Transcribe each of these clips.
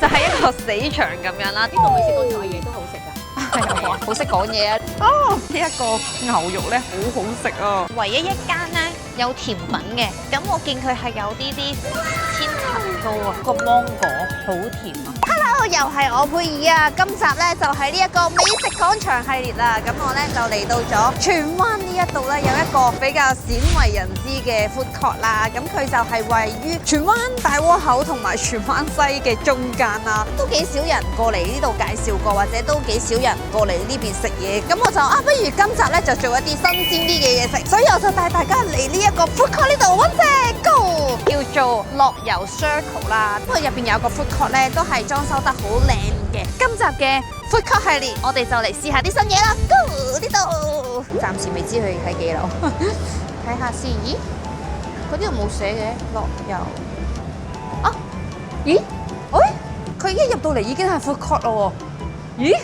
就係一個死場咁樣啦。呢個美式乾菜嘢都好食㗎。係啊，好識講嘢啊！哦，呢一個牛肉咧好好食啊！唯一一間咧有甜品嘅，咁我見佢係有啲千層糕啊，個芒果好甜啊！Hello，又係我佩儀啊！今集咧就係呢一個美食廣場系列啦。咁我咧就嚟到咗荃灣呢一度咧，有一個比較鮮為人知嘅 food court 啦。咁佢就係位於荃灣大窩口同埋荃灣西嘅中間啦，都幾少人過嚟呢度介紹過，或者都幾少人過嚟呢邊食嘢。咁我就不如今集咧就做一啲新鮮啲嘅嘢食，所以我就帶大家嚟呢一個 food court 呢度揾隻 Go， 叫做樂遊 Circle 啦。因為入邊有個 food court 咧，都係裝修得好靚嘅。今集嘅 food court 系列，我哋就嚟試下啲新嘢啦。Go 呢度，暫時未知佢喺幾樓，睇下先。咦？嗰啲度冇寫嘅樂遊。啊？咦？喂？佢一入到嚟已經係 food court 咯喎。咦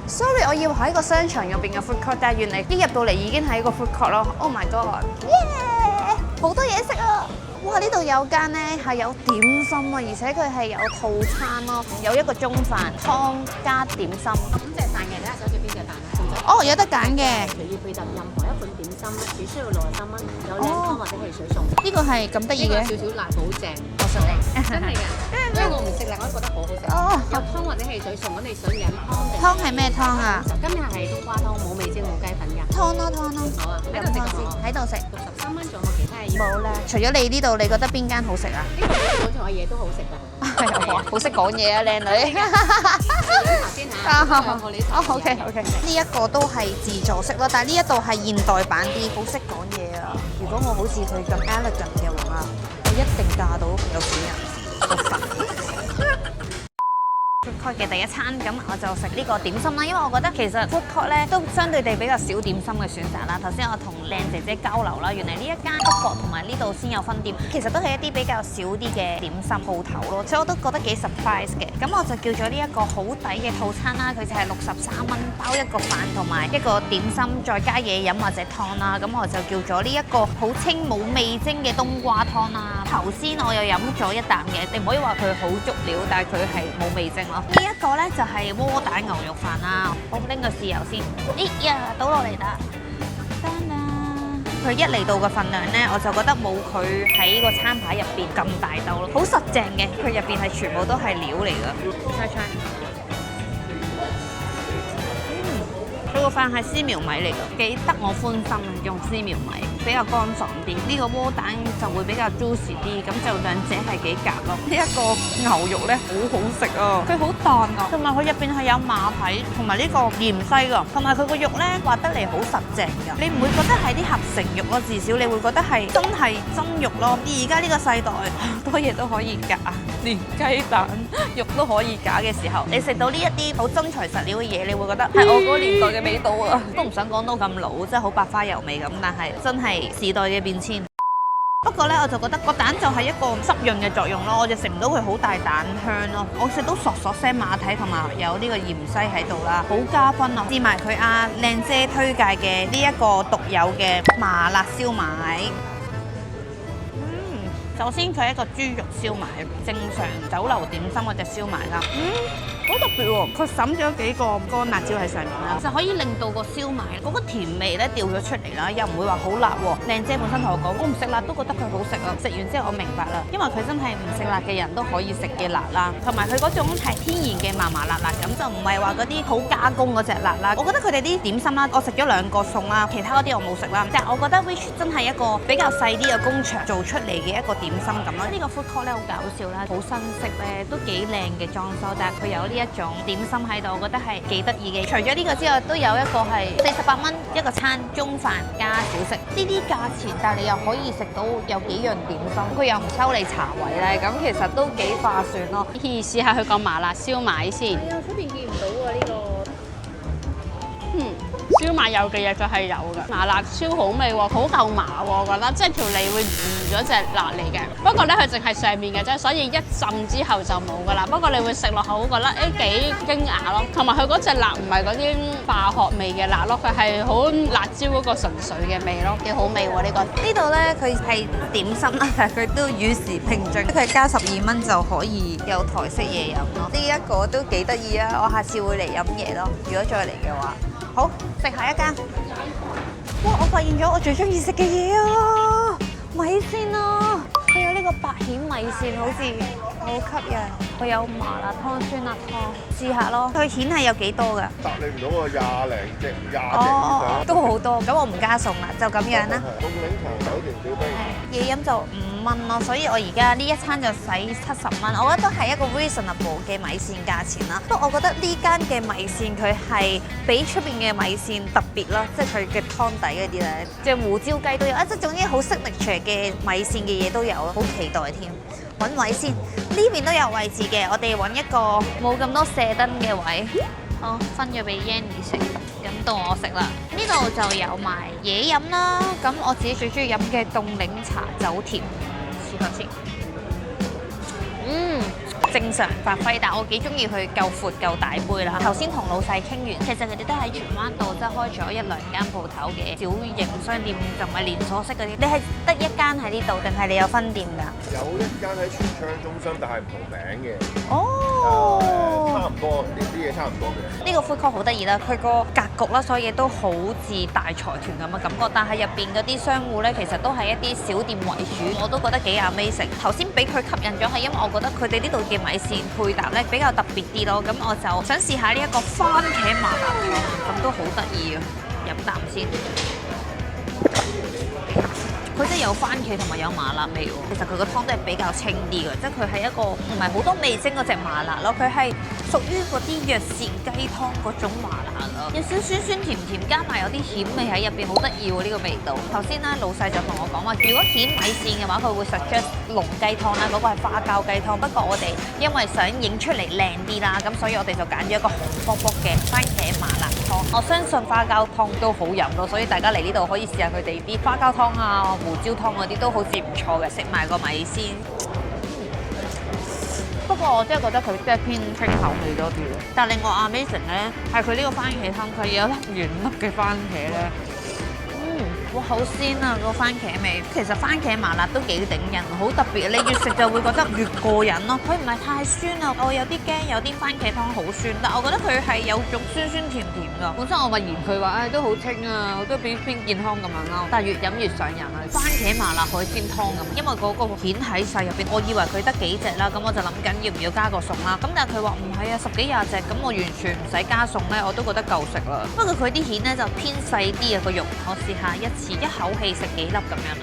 ？Sorry， 我以為喺個商場入邊嘅 food court，但係原來一入到嚟已經係一個 food court 咯。Oh my god！ 耶！好多嘢食啊！哇！呢度有間咧係有點心啊，而且佢係有套餐咯，有一個中飯湯加點心。5隻蛋嘅，睇下想食邊隻蛋啊？哦，有得揀嘅。隨意配搭任何一款點心，只需要63蚊，有靚湯或者汽水送。呢個係咁得意嘅。呢個有少少辣，好正。我信你。真係㗎，因為我唔食辣，我都覺得好好食。哦，有湯或者汽水送，咁你想飲湯定？湯係咩湯啊？今日係冬瓜湯，冇味精冇雞粉㗎。湯咯湯咯。好啊，喺度食先。喺度食。63蚊，仲有冇其他嘢？冇啦。除咗你呢度，你覺得邊間好食啊？呢個廣場嘅嘢都好食㗎。係啊，好識講嘢啊，靚女。先嚇。哦，OK OK。呢一個都係自助式咯，但係呢一度係現代版啲，好識講嘢啊！如果我好似佢咁 elegant 嘅話，我一定嫁到有錢人。Food court 嘅第一餐，咁我就食呢個點心啦，因為我覺得其實 food court 咧都相對地比較少點心嘅選擇啦。頭先我同靚姐姐交流啦，原來呢一間北角同埋呢度先有分店，其實都係一啲比較少啲嘅點心鋪頭咯，所以我都覺得幾 surprise 嘅。咁我就叫咗呢一個好抵嘅套餐啦，佢就係63蚊包一個飯同埋一個點心，再加嘢飲或者湯啦。咁我就叫咗呢一個好清冇味精嘅冬瓜湯啦。頭先我又飲咗一啖嘅，你唔可以話佢好足料，但係佢係冇味精咯。呢一個咧就係窩蛋牛肉飯啦，我拎個豉油先。咦呀，倒落嚟啦！佢一嚟到嘅份量咧，我就覺得冇佢喺個餐牌入邊咁大兜咯，好實淨嘅。佢入邊係全部都係料嚟㗎。猜猜。佢個飯係絲苗米嚟㗎，幾得我歡心啊！用絲苗米比較乾爽啲，呢個窩蛋就會比較 juicy 啲，咁就兩者係幾夾咯。呢一個牛肉咧好好食啊，佢好彈啊，同埋佢入邊係有馬蹄同埋呢個芫茜㗎，同埋佢個肉咧滑得嚟好實淨㗎，你唔會覺得係啲合成肉咯，至少你會覺得係真係真肉咯。而家呢個世代好多嘢都可以假，連雞蛋肉都可以假嘅時候，你食到呢一啲好真材實料嘅嘢，你會覺得係我嗰個年代嘅味道啊！都唔想講到咁老，真係好百花油味咁，但係真係時代嘅變遷。不過咧，我就覺得個蛋就係一個濕潤嘅作用咯，我就食唔到佢好大蛋香咯。我食到索索聲馬蹄同埋有呢個芫茜喺度啦，好加分啊！試埋佢阿靚姐推介嘅呢一個獨有嘅麻辣燒賣。首先佢係一個豬肉燒賣，正常酒樓點心嗰隻燒賣啦。好特別喎，佢揼咗幾個乾辣椒喺上面啦，就可以令到個燒賣嗰個甜味咧掉咗出嚟啦，又唔會話好辣喎。靚姐本身同我講，我唔食辣都覺得佢好食啊。食完之後我明白啦，因為佢真係唔食辣嘅人都可以食嘅辣啦，同埋佢嗰種係天然嘅麻麻辣辣咁，就唔係話嗰啲好加工嗰隻辣啦。我覺得佢哋啲點心啦，我食咗2個餸啦，其他嗰啲我冇食啦，但係我覺得 which 真係一個比較細啲嘅工場做出嚟嘅一個點心咁咯。呢個 food court 咧好搞笑啦，好新式咧，都幾靚嘅裝修，但係佢有呢一種點心喺度，我覺得係幾得意嘅。除咗呢個之外，都有一個係48蚊一個餐，中飯加小食。呢啲價錢，但係你又可以食到有幾樣點心，佢又唔收你茶位咧，咁其實都幾划算咯。可以試下佢個麻辣燒賣先。係啊，出邊見唔到喎呢個。燒賣有嘅嘢佢係有嘅，麻辣超好味喎，好夠麻喎，我覺得即係條脷會糊咗隻辣嚟嘅。不過咧佢淨係上面嘅啫，所以一浸之後就冇噶啦。不過你會食落口覺得幾驚訝咯，同埋佢嗰隻辣唔係嗰啲化學味嘅辣咯，佢係好辣椒嗰個純粹嘅味咯，幾好味喎呢個。呢度咧佢係點心啦，但係佢都與時並進，佢加12蚊就可以有台式嘢飲咯。呢一個都幾得意啊！我下次會嚟飲嘢咯，如果再嚟嘅話。好，食下一間。哇！我發現咗我最中意食嘅嘢啊，米線啊！佢有呢個白蜆米線，好似好吸引。佢有麻辣湯、酸辣湯，試下咯。佢蜆係有幾多㗎？答你唔到喎，20零隻、20隻以上。都好多。咁我唔加餸啦，就咁樣啦。凍檸茶、酒田小冰。嘢飲就5蚊咯，所以我而家呢一餐就使70蚊，我覺得都係一個 reasonable 嘅米線價錢啦。不過我覺得呢間嘅米線佢係比出邊嘅米線特別啦，即係佢嘅湯底嗰啲咧，即係胡椒雞都有，即係總之好 signature 嘅米線嘅嘢都有，好期待添。揾位先，呢邊都有位置嘅，我哋揾一個冇咁多射燈嘅位。好，分咗俾 Yanny 食，咁到我食啦。呢度就有埋嘢飲啦，咁我自己最中意飲嘅凍檸茶走甜，試下先。正常發揮，但我幾中意佢夠闊夠大杯啦。頭先同老細傾完，其實佢哋都喺荃灣度即係開咗1-2間鋪頭嘅小型商店，就唔係連鎖式嗰啲。你係得一間喺呢度，定係你有分店㗎？有一間喺荃昌中心，但係唔同名嘅。哦，差唔多，啲嘢差唔多嘅。呢個 food court 好得意啦，佢個格局啦，所以都好似大財團咁嘅感覺。但係入邊嗰啲商戶咧，其實都係一啲小店為主，我都覺得幾 amazing。頭先俾佢吸引咗係因為我覺得佢哋呢度嘅米線配搭咧比較特別啲咯。咁我就想試下呢一個番茄麻辣湯，咁都好得意啊！飲啖先。佢真係有番茄同埋有麻辣味喎，其實佢個湯都係比較清啲嘅，即係佢係一個唔係好多味精嗰隻麻辣咯，佢係屬於嗰啲藥膳雞湯嗰種麻辣咯，有少少酸酸甜甜，加埋有啲蜆味喺入邊，好得意喎呢個味道。頭先咧老細就同我講話，如果蜆米線嘅話，佢會 suggest 龍雞湯啦，嗰個係花膠雞湯。不過我哋因為想影出嚟靚啲啦，咁所以我哋就揀咗一個紅卜卜嘅番茄麻辣湯。我相信花膠湯都好飲咯，所以大家嚟呢度可以試下佢哋啲花膠湯啊、胡椒湯嗰啲都好似唔錯嘅，食埋個米線。不過我真係覺得佢真係偏清口味多啲嘅。但係另外 amazing 咧，係佢呢個番茄湯，佢有粒圓粒嘅番茄咧。哇，好鮮啊！個番茄味，其實番茄麻辣都幾頂人，好特別。你越食就會覺得越過癮咯。佢唔係太酸啊，我有啲驚有啲番茄湯好酸，但我覺得佢係有種酸酸甜甜㗎。本身我咪嫌佢話都好清啊，都偏健康咁樣咯。但係越飲越上癮啊！番茄麻辣海鮮湯咁，因為嗰個蜆喺細入邊，我以為佢得幾隻啦，咁我就諗緊要唔要加個餸啦。咁但係佢話唔係啊，10幾20隻，咁我完全唔使加餸咧，我都覺得夠食啦。不過佢啲蜆咧就偏細啲啊個肉，我試下一口氣食幾粒咁樣啊！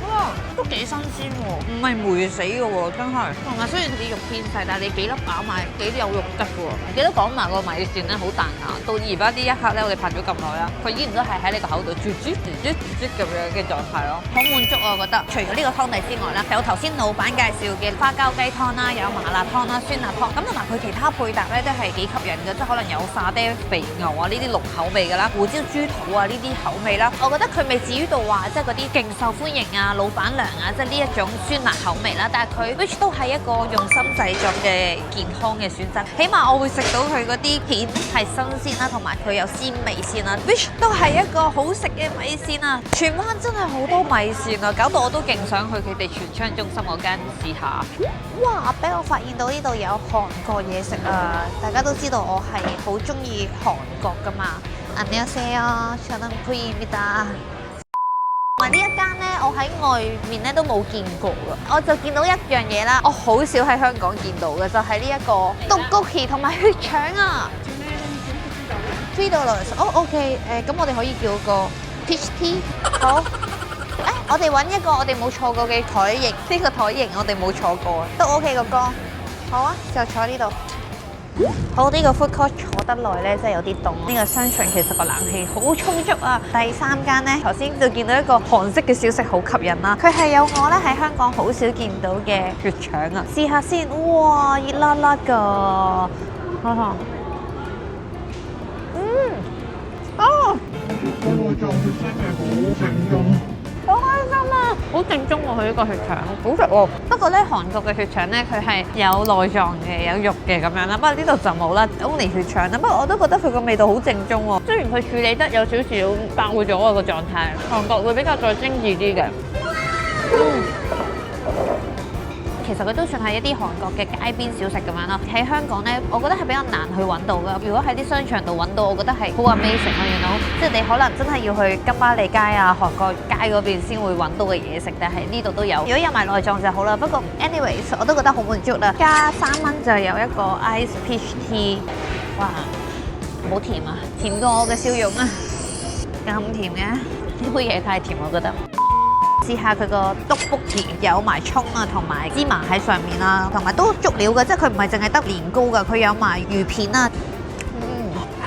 哇，都幾新鮮喎，唔係霉死嘅喎，真係。同埋雖然啲肉偏細，但係你幾粒咬埋幾有肉質嘅喎。記得講埋個米線咧好彈牙，到而家呢一刻咧，我哋拍咗咁耐啦，佢依然都係喺你個口度啜咁樣嘅狀態咯，好滿足啊！我覺得。除咗呢個湯底之外咧，有頭先老闆介紹嘅花膠雞湯啦，有麻辣湯啦、酸辣湯，咁同埋佢其他配搭咧都係幾吸引嘅，即係可能有沙爹肥牛啊呢啲濃口味㗎啦，胡椒豬肚啊呢啲口味啦，我覺得佢未至於到話即係嗰啲勁受歡迎啊、老闆娘啊，即係呢一種酸辣口味啦，但係佢 which 都係一個用心製作嘅健康嘅選擇，起碼我會食到佢嗰啲片係新鮮啦，同埋佢有鮮味先啦 which 都係一個好食嘅米線啊！荃灣真係好多米線啊，搞到我都勁想去佢哋荃昌中心嗰間試下。哇！俾我發現到呢度有韓國嘢食啊！大家都知道我係好中意韓國噶嘛。안녕하세요，저는부입니다。同埋呢一間咧，我喺外面咧都冇見過噶，我就見到一樣嘢啦，我好少喺香港見到嘅，就係呢一個떡볶이同埋血腸啊。$3。哦，OK，咁我哋可以叫個 peach tea。好。我哋揾一個我哋冇坐過嘅台型，呢個台型我哋冇坐過，都 OK 個哥。好啊，就坐呢度。好，呢個 food court 坐得耐咧，真係有啲凍。呢個商場其實個冷氣好充足啊。第3間咧，頭先就見到一個韓式嘅小食好吸引啦。佢係有我咧喺香港好少見到嘅血腸啊，試下先。哇，熱辣辣㗎！哈哈。哦，好開心啊！好正宗喎，佢呢個血腸，好食喎。不過咧，韓國嘅血腸咧，佢係有內臟嘅，有肉嘅咁樣啦。不過呢度就冇啦，only血腸啦。不過我都覺得佢個味道好正宗喎。雖然佢處理得有少少爆咗我個狀態，韓國會比較再精緻啲嘅。其實佢都算係一啲韓國嘅街邊小食咁樣咯。喺香港咧，我覺得係比較難去揾到㗎。如果喺啲商場度揾到，我覺得係好 amazing 咯，you know？即係你可能真係要去金巴利街啊、韓國街嗰邊先會揾到嘅嘢食，但係呢度都有。如果有埋內臟就好啦。不過 anyways， 我都覺得好滿足啦。加3蚊就有一個 ice peach tea， 哇，好甜啊，甜過我嘅笑容啊！咁甜嘅，呢杯嘢太甜我覺得。試下佢個떡볶이有埋葱啊，同埋芝麻喺上面啦，同埋都足料嘅，即係佢唔係淨係得年糕㗎，佢有埋魚片啊。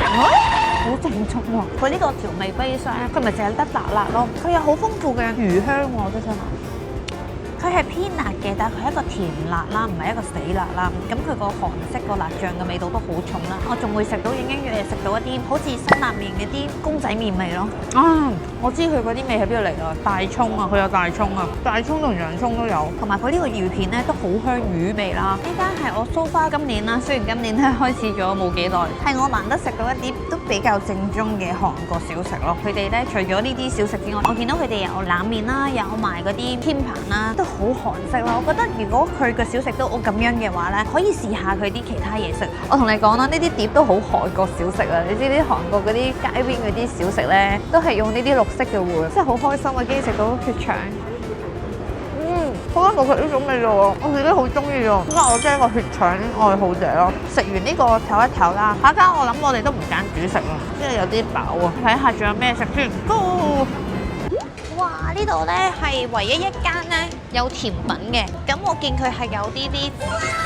好正宗喎！佢呢個調味 base 咧，佢唔係淨係得辣咯，佢有好豐富嘅魚香喎，我都想話。佢係偏辣嘅，但係佢係一個甜辣啦，唔係一個死辣啦。咁佢個韓式個辣醬嘅味道都好重啦。我仲會食到隱隱約約食到一啲好似辛辣麵嘅啲公仔麵味咯。啊，我知佢嗰啲味喺邊度嚟啦，大葱啊，佢有大葱啊，大葱同洋葱都有。同埋佢呢個魚片咧都好香魚味啦。呢間係我so far今年啦，雖然今年咧開始咗冇幾耐，係我難得食到一啲都比較正宗嘅韓國小食咯。佢哋咧除咗呢啲小食之外，我見到佢哋有冷麵啦，有埋嗰啲天盤啦，都好韓式啦。我覺得如果佢個小食都咁樣嘅話咧，可以試下佢啲其他嘢食。我同你講啦，呢啲碟都好韓國小食啊！你知啲韓國嗰啲街邊嗰啲小食咧，都係用呢啲綠色嘅喎，真係好開心啊！竟然食到血腸，好啱我食呢種味道喎，我自己好中意喎，因為我真係一個血腸愛好者咯。食完呢個唞一唞啦，下間我諗我哋都唔揀主食啦，因為有啲飽啊。睇下仲有咩食先。Go！哇！呢度咧係唯一一間咧有甜品嘅，咁我見佢係有啲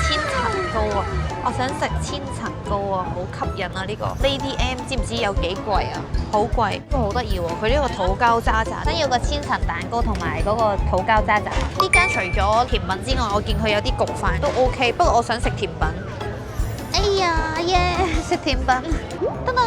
千層糕啊，我想食千層糕啊，好吸引啊！呢個 Lady M 知唔知有幾貴啊？好貴，不過好得意喎！佢呢個土膠渣渣，想要個千層蛋糕同埋嗰個土膠渣渣。呢間除咗甜品之外，我見佢有啲焗飯都 OK，不過我想食甜品。哎呀耶！食甜品，得啦！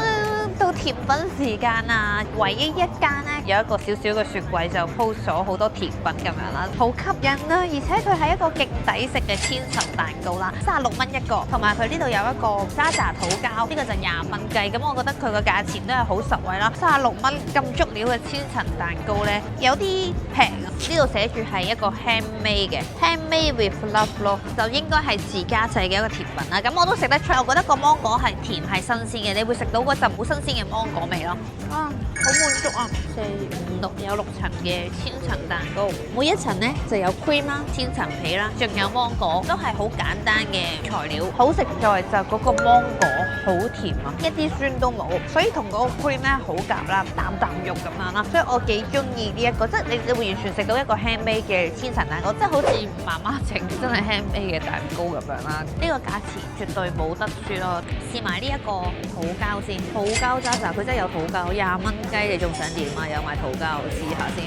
到甜品時間啊！唯一一間咧有一個小小嘅雪櫃就 post 咗好多甜品咁樣啦，好吸引啦！而且佢係一個極抵食嘅千層蛋糕啦，36蚊一個，同埋佢呢度有一個渣渣土膠，呢個就20蚊雞，咁我覺得佢個價錢都係好實惠啦，36蚊咁足料嘅千層蛋糕咧，有啲平啊！呢度寫住係一個 handmade 嘅 handmade with love 咯，就應該係自家製嘅一個甜品啦。咁我都食得出，我覺得個芒果係甜係新鮮嘅，你會食到嗰陣好新鮮嘅芒果味咯。啊，好滿足啊！4、5、6有6層嘅千層蛋糕，每一層咧就有 cream 啦、千層皮啦，仲有芒果，都係好簡單嘅材料。好食在就嗰個芒果好甜啊，一啲酸都冇，所以同嗰個 cream 咧好夾啦，啖啖肉咁樣啦。所以我幾中意呢一個，即係你會完全食到一個 handmade 嘅千層蛋糕，即係好似媽媽整真係 handmade 嘅蛋糕咁樣啦。呢個價錢絕對冇得輸咯。試埋呢一個土膠先，土膠渣渣佢真係有土膠，20蚊雞你仲想點啊？有埋土膠，試下先。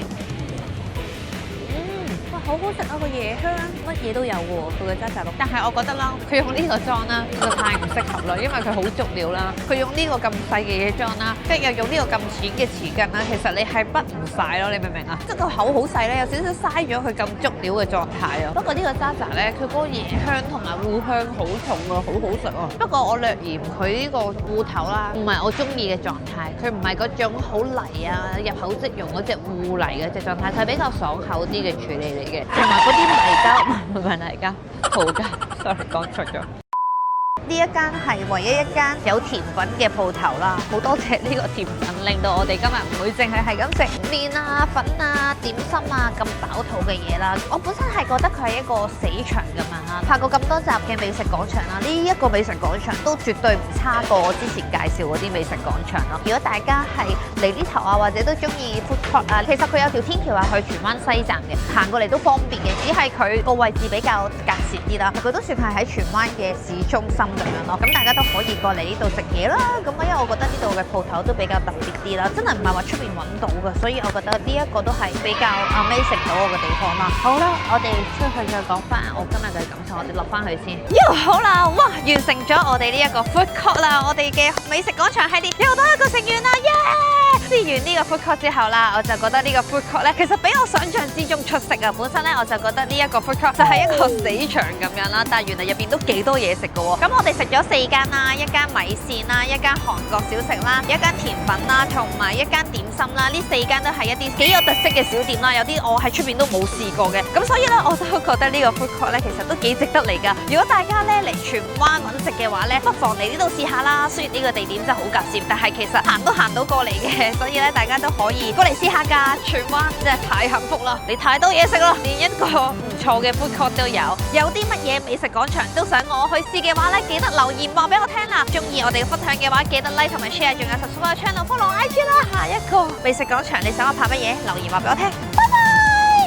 好好食啊！個椰香乜嘢都有喎，佢嘅渣渣碌。但係我覺得啦，佢用呢個裝啦，就太唔適合啦，因為佢好足料啦。佢用呢個咁細嘅嘢裝啦，跟住又用呢個咁淺嘅匙羹啦，其實你係畢唔晒咯，你明唔明啊？即係個口好細咧，有少少嘥咗佢咁足料嘅狀態啊。不過呢個渣渣咧，佢嗰個椰香同埋芋香好重啊，好好食啊。不過我略嫌佢呢個芋頭啦，唔係我中意嘅狀態，佢唔係嗰種好泥啊，入口即溶嗰隻芋泥嘅隻狀態，佢係比較爽口啲嘅處理嚟嘅。同埋嗰啲泥膠唔係泥膠，葡膠，sorry 講錯咗。呢一間係唯一一間有甜品嘅鋪頭啦，好多謝呢個甜品，令到我哋今日唔會淨係咁食麵啊、粉啊、點心啊咁飽肚嘅嘢啦。我本身係覺得佢係一個死場咁樣啦，拍過咁多集嘅美食廣場啦，呢一個美食廣場都絕對唔差過我之前介紹嗰啲美食廣場咯。如果大家係嚟呢頭啊，或者都中意 food court 啊，其實佢有條天橋係去荃灣西站嘅，行過嚟都方便嘅，只係佢個位置比較隔涉啲啦。佢都算係喺荃灣嘅市中心咁樣咯。咁大家都可以過嚟呢度食嘢啦。咁因為我覺得呢度嘅鋪頭都比較特別啲啦，真係唔係話出邊揾到嘅，所以我覺得呢一個都係比較 amazing 到我嘅地方啦。好啦，我哋出去再講翻我今日嘅感受，我哋落翻去先。好啦，哇，完成咗我哋呢一個 food court 啦，我哋嘅美食廣場系列又多一個成員啦，耶！試完呢個 food court 之後啦，我就覺得呢個 food court 咧，其實比我想象之中出色啊！本身咧我就覺得呢一個 food court 就係一個死場咁樣啦，但係原來入邊都幾多嘢食㗎喎。咁我哋食咗4間啦，一間米線啦，一間韓國小食啦，一間甜品啦，同埋一間點心啦。呢4間都係一啲幾有特色嘅小店啦，有啲我喺出邊都冇試過嘅。咁所以咧，我都覺得呢個 food court 咧，其實都幾值得嚟㗎。如果大家咧嚟荃灣揾食嘅話咧，不妨嚟呢度試下啦。雖然呢個地點真係好夾攝，但係其實行都行到過嚟嘅，所以咧大家都可以過嚟試下㗎。荃灣真係太幸福啦，你太多嘢食咯，連一個唔錯嘅 food court 都有。有啲乜嘢美食廣場都想我去試嘅話咧，記得留言話俾我聽啦。中意我哋嘅分享嘅話，記得 like 同埋 share， 仲有 subscribe channel follow IG 啦。下一個美食廣場你想我拍乜嘢？留言話俾我聽。拜拜。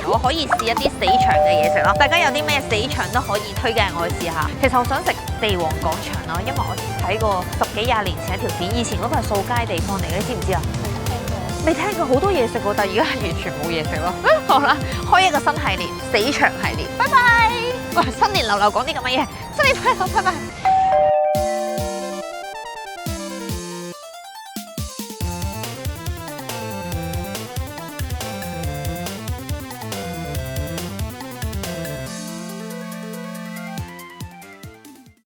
我可以試一啲死場嘅嘢食咯，大家有啲咩死場都可以推介我去試下。其實我想食地王廣場咯，因為我睇過10幾20年前一條片，以前嗰個係掃街地方嚟嘅，你知唔知啊？未聽過，好多嘢食喎，但係而家係完全冇嘢食咯。好啦，開一個新系列，死場系列，拜拜。喂，新年流流講啲咁嘅嘢，新年快樂，拜拜。